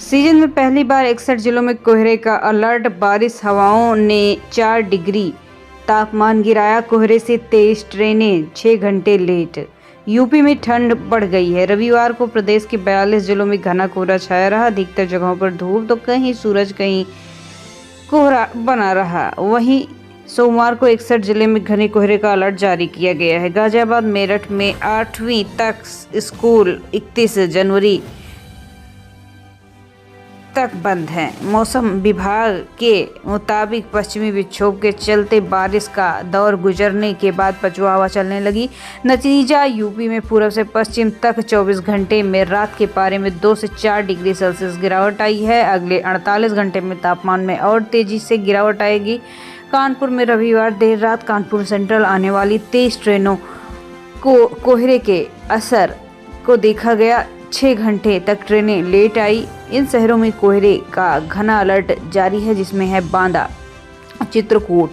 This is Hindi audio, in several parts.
सीजन में पहली बार 61 जिलों में कोहरे का अलर्ट। बारिश हवाओं ने 4 डिग्री तापमान गिराया। कोहरे से तेज ट्रेनें 6 घंटे लेट। यूपी में ठंड बढ़ गई है। रविवार को प्रदेश के 42 जिलों में घना कोहरा छाया रहा। अधिकतर जगहों पर धूप तो कहीं सूरज कहीं कोहरा बना रहा। वहीं सोमवार को 61 जिले में घने कोहरे का अलर्ट जारी किया गया है। गाजियाबाद मेरठ में 8वीं तक स्कूल 31 जनवरी तक बंद हैं। मौसम विभाग के मुताबिक पश्चिमी विक्षोभ के चलते बारिश का दौर गुजरने के बाद पछुआ हवा चलने लगी। नतीजा यूपी में पूर्व से पश्चिम तक 24 घंटे में रात के पारे में 2 से 4 डिग्री सेल्सियस गिरावट आई है। अगले 48 घंटे में तापमान में और तेजी से गिरावट आएगी। कानपुर में रविवार देर रात कानपुर सेंट्रल आने वाली 23 ट्रेनों को कोहरे के असर को देखा गया। 6 घंटे तक ट्रेनें लेट आई। इन शहरों में कोहरे का घना अलर्ट जारी है, जिसमें है बांदा, चित्रकूट,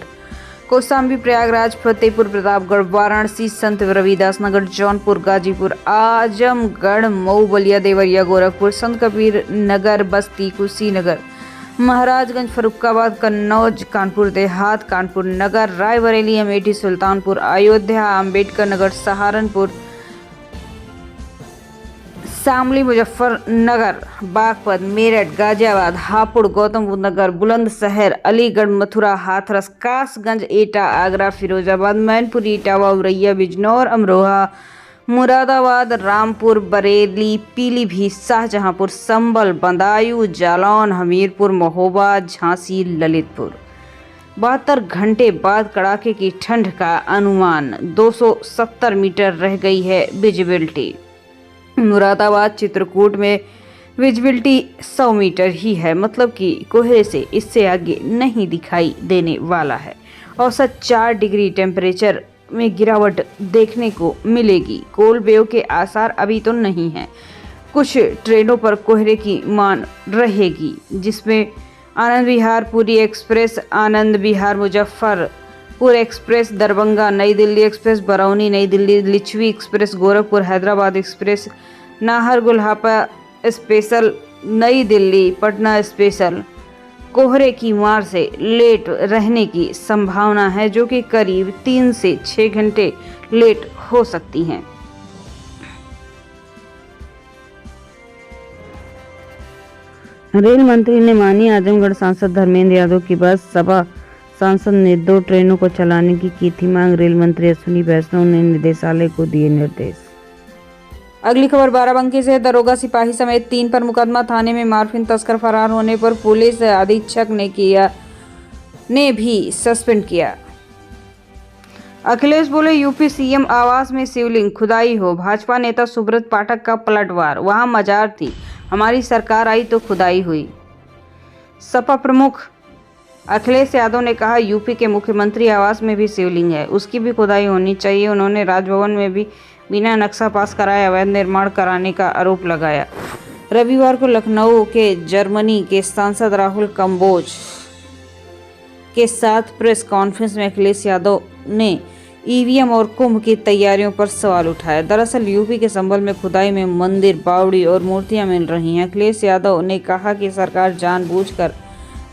कौशाम्बी, प्रयागराज, फतेहपुर, प्रतापगढ़, वाराणसी, संत रविदास नगर, जौनपुर, गाजीपुर, आजमगढ़, मऊ, बलिया, देवरिया, गोरखपुर, संत कबीर नगर, बस्ती, कुशीनगर, महाराजगंज, फर्रुखाबाद, कन्नौज, कानपुर देहात, कानपुर नगर, रायबरेली, अमेठी, सुल्तानपुर, अयोध्या, अम्बेडकर नगर, सहारनपुर, शामली, मुजफ्फरनगर, बागपत, मेरठ, गाजियाबाद, हापुड़, गौतम बुद्ध नगर, बुलंदशहर, अलीगढ़, मथुरा, हाथरस, कासगंज, एटा, आगरा, फिरोजाबाद, मैनपुरी, इटावा, औरैया, बिजनौर, अमरोहा, मुरादाबाद, रामपुर, बरेली, पीलीभीत, शाहजहांपुर, संभल, बदायूं, जालौन, हमीरपुर, महोबा, झांसी, ललितपुर। 72 घंटे बाद कड़ाके की ठंड का अनुमान। 270 मीटर रह गई है विजिबिलिटी। मुरादाबाद, चित्रकूट में विजिबिलिटी 100 मीटर ही है, मतलब कि कोहरे से इससे आगे नहीं दिखाई देने वाला है। औसत 4 डिग्री टेम्परेचर में गिरावट देखने को मिलेगी। कोल्ड वेव के आसार अभी तो नहीं हैं। कुछ ट्रेनों पर कोहरे की मान रहेगी, जिसमें आनंद विहार पुरी एक्सप्रेस, आनंद विहार मुजफ्फरपुर एक्सप्रेस, दरभंगा नई दिल्ली एक्सप्रेस, बरौनी नई दिल्ली, लिच्छवी एक्सप्रेस, गोरखपुर हैदराबाद एक्सप्रेस, नाहरगुल हापा स्पेशल, नई दिल्ली पटना स्पेशल कोहरे की मार से लेट रहने की संभावना है, जो कि करीब 3 से 6 घंटे लेट हो सकती हैं। रेल मंत्री ने मानी आजमगढ़ सांसद धर्मेंद्र यादव की बात। सपा सांसद ने 2 ट्रेनों को चलाने की थी मांग। रेल मंत्री अश्विनी वैष्णव ने निदेशालय को दिए निर्देश। अगली खबर बाराबंकी से। दरोगा सिपाही समेत 3 पर मुकदमा। थाने में मार्फिन तस्कर फरार होने पर पुलिस अधीक्षक ने भी सस्पेंड किया। अखिलेश बोले यूपी सीएम आवास में शिवलिंग खुदाई हो। भाजपा नेता सुब्रत पाठक का पलटवार। वहां मजार थी, हमारी सरकार आई तो खुदाई हुई। सपा प्रमुख अखिलेश यादव ने कहा यूपी के मुख्यमंत्री आवास में भी शिवलिंग है, उसकी भी खुदाई होनी चाहिए। उन्होंने राजभवन में भी बिना नक्शा पास कराए अवैध निर्माण कराने का आरोप लगाया। रविवार को लखनऊ के जर्मनी के सांसद राहुल कंबोज के साथ प्रेस कॉन्फ्रेंस में अखिलेश यादव ने ईवीएम और कुंभ की तैयारियों पर सवाल उठाया। दरअसल यूपी के संभल में खुदाई में मंदिर, बावड़ी और मूर्तियां मिल रही हैं। अखिलेश यादव ने कहा कि सरकार जानबूझकर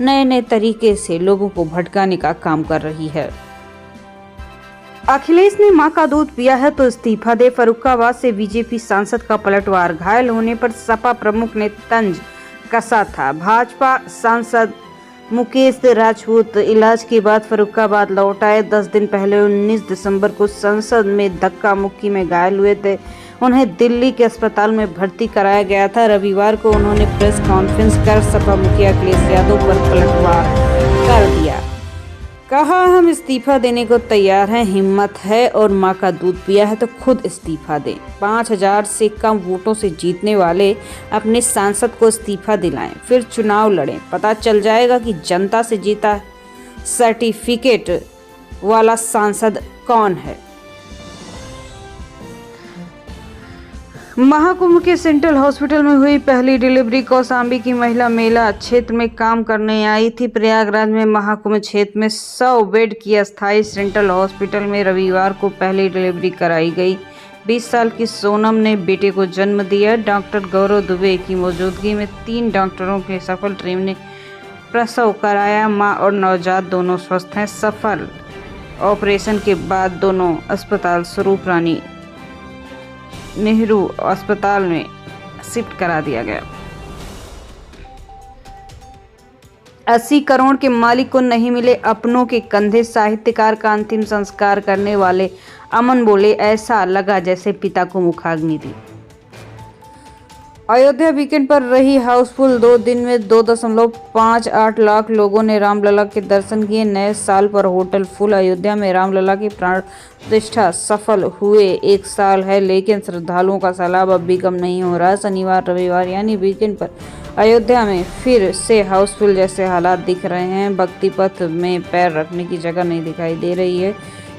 नए तरीके से लोगों को भटकाने का काम कर रही है। अखिलेश ने मां का दूध पिया है तो इस्तीफा दे। फर्रुखाबाद से बीजेपी सांसद का पलटवार। घायल होने पर सपा प्रमुख ने तंज कसा था। भाजपा सांसद मुकेश राजपूत इलाज के बाद फर्रुखाबाद लौट आए। 10 दिन पहले 19 दिसंबर को संसद में धक्का मुक्की में घायल हुए थे। उन्हें दिल्ली के अस्पताल में भर्ती कराया गया था। रविवार को उन्होंने प्रेस कॉन्फ्रेंस कर सपा मुखिया अखिलेश यादव पर पलटवार कर दिया। कहा, हम इस्तीफा देने को तैयार हैं, हिम्मत है और मां का दूध पिया है तो खुद इस्तीफा दें। 5000 से कम वोटों से जीतने वाले अपने सांसद को इस्तीफा दिलाएं, फिर चुनाव लड़ें। पता चल जाएगा कि जनता से जीता सर्टिफिकेट वाला सांसद कौन है। महाकुंभ के सेंट्रल हॉस्पिटल में हुई पहली डिलीवरी। कौशाम्बी की महिला मेला क्षेत्र में काम करने आई थी। प्रयागराज में महाकुंभ क्षेत्र में 100 बेड की अस्थायी सेंट्रल हॉस्पिटल में रविवार को पहली डिलीवरी कराई गई। 20 साल की सोनम ने बेटे को जन्म दिया। डॉक्टर गौरव दुबे की मौजूदगी में 3 डॉक्टरों की सफल टीम ने प्रसव कराया। मां और नवजात दोनों स्वस्थ हैं। सफल ऑपरेशन के बाद दोनों अस्पताल स्वरूप रानी नेहरू अस्पताल में शिफ्ट करा दिया गया। 80 करोड़ के मालिक को नहीं मिले अपनों के कंधे। साहित्यकार का अंतिम संस्कार करने वाले अमन बोले, ऐसा लगा जैसे पिता को मुखाग्नि दी। अयोध्या वीकेंड पर रही हाउसफुल। 2 दिन में 2.58 लाख लोगों ने रामलला के दर्शन किए। नए साल पर होटल फुल। अयोध्या में रामलला की प्राण प्रतिष्ठा सफल हुए 1 साल है, लेकिन श्रद्धालुओं का सैलाब अब भी कम नहीं हो रहा। शनिवार रविवार यानी वीकेंड पर अयोध्या में फिर से हाउसफुल जैसे हालात दिख रहे हैं। भक्ति पथ में पैर रखने की जगह नहीं दिखाई दे रही है।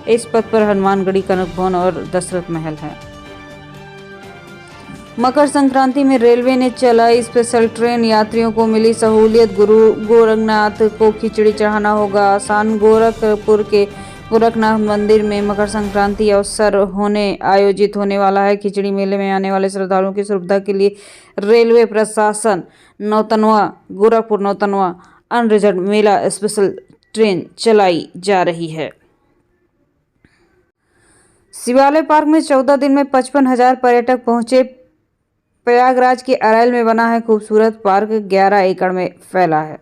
इस पथ पर हनुमानगढ़ी, कनक भवन और दशरथ महल है। मकर संक्रांति में रेलवे ने चलाई स्पेशल ट्रेन। यात्रियों को मिली सहूलियत। गुरु गोरखनाथ को खिचड़ी चढ़ाना होगा आसान। गोरखपुर के गोरखनाथ मंदिर में मकर संक्रांति अवसर आयोजित होने वाला है। खिचड़ी मेले में आने वाले श्रद्धालुओं की सुविधा के लिए रेलवे प्रशासन गोरखपुर नौतनवा अनरिजर्व मेला स्पेशल ट्रेन चलाई जा रही है। शिवालय पार्क में 14 दिन में 55,000 पर्यटक पहुंचे। प्रयागराज के अरैल में बना है खूबसूरत पार्क, 11 एकड़ में फैला है।